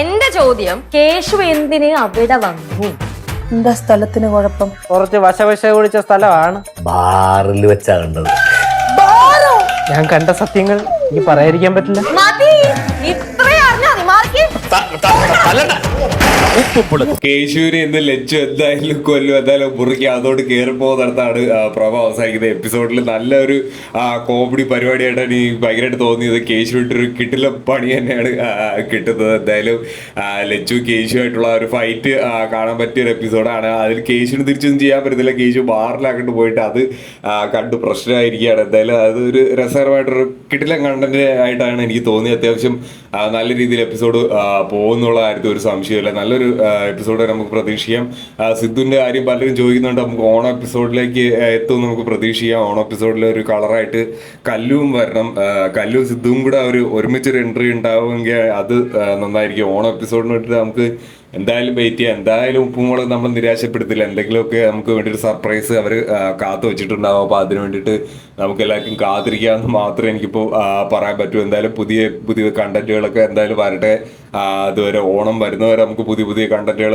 എന്റെ ചോദ്യം, കേശു എന്തിന് അവിടെ വന്നു? എന്താ സ്ഥലത്തിന് കുഴപ്പം? കുറച്ച് വശവശ കുടിച്ച സ്ഥലമാണ്. ബാറിൽ വെച്ചാ കണ്ടത്. ഞാൻ കണ്ട സത്യങ്ങൾ എനിക്ക് പറയാതിരിക്കാൻ പറ്റില്ല. മതി, ഇത്രയും അറിഞ്ഞാ മതി. മാർക്ക്. കേശൂര് എന്ന് ലച്ചു എന്തായാലും കൊല്ലും, എന്തായാലും മുറിക്കും. അതോട് കയറിപ്പോകുന്നിടത്താണ് പ്രഭ അവസാനിക്കുന്നത്. എപ്പിസോഡിൽ നല്ലൊരു കോമഡി പരിപാടിയായിട്ടാണ് എനിക്ക് ഭയങ്കരമായിട്ട് തോന്നിയത്. കേശു ഇട്ടൊരു കിട്ടില്ല പണി തന്നെയാണ് കിട്ടുന്നത്. എന്തായാലും ലച്ചു കേശുവായിട്ടുള്ള ഒരു ഫൈറ്റ് കാണാൻ പറ്റിയ ഒരു എപ്പിസോഡാണ്. അതിൽ കേശുവിന് തിരിച്ചൊന്നും ചെയ്യാൻ പറ്റത്തില്ല. കേശു ബാറിലാക്കിട്ട് പോയിട്ട് അത് കണ്ട് പ്രശ്നമായിരിക്കുകയാണ്. എന്തായാലും അതൊരു രസകരമായിട്ടൊരു കിട്ടില്ല കണ്ടന്റ് ആയിട്ടാണ് എനിക്ക് തോന്നിയത്. അത്യാവശ്യം നല്ല രീതിയിൽ എപ്പിസോഡ് പോകുന്നുള്ള കാര്യത്തിൽ ഒരു സംശയമില്ല. നല്ലൊരു എപ്പിസോഡ് നമുക്ക് പ്രതീക്ഷിക്കാം. സിദ്ധുവിന്റെ കാര്യം പലരും ചോദിക്കുന്നുണ്ട്. നമുക്ക് ഓണം എപ്പിസോഡിലേക്ക് എത്തും നമുക്ക് പ്രതീക്ഷിക്കാം. ഓണം എപ്പിസോഡിൽ ഒരു കളറായിട്ട് കല്ലുവും വരണം. കല്ലും സിദ്ധുവും കൂടെ ഒരു ഒരുമിച്ചൊരു എൻട്രി ഉണ്ടാവുമെങ്കിൽ അത് നന്നായിരിക്കും. ഓണം എപ്പിസോഡിന് വേണ്ടിയിട്ട് നമുക്ക് എന്തായാലും വെയിറ്റ് ചെയ്യാം. എന്തായാലും ഉപ്പുമുളക് നമ്മൾ നിരാശപ്പെടുത്തില്ല. എന്തെങ്കിലുമൊക്കെ നമുക്ക് വേണ്ടി ഒരു സർപ്രൈസ് അവർ കാത്തു വെച്ചിട്ടുണ്ടാവും. അപ്പോൾ അതിന് വേണ്ടിയിട്ട് നമുക്ക് എല്ലാവർക്കും കാത്തിരിക്കാമെന്ന് മാത്രമേ എനിക്കിപ്പോൾ പറയാൻ പറ്റൂ. എന്തായാലും പുതിയ പുതിയ കണ്ടന്റുകളൊക്കെ എന്തായാലും വരട്ടെ. അതുവരെ ഓണം വരുന്നവരെ നമുക്ക് പുതിയ പുതിയ കണ്ടന്റുകൾ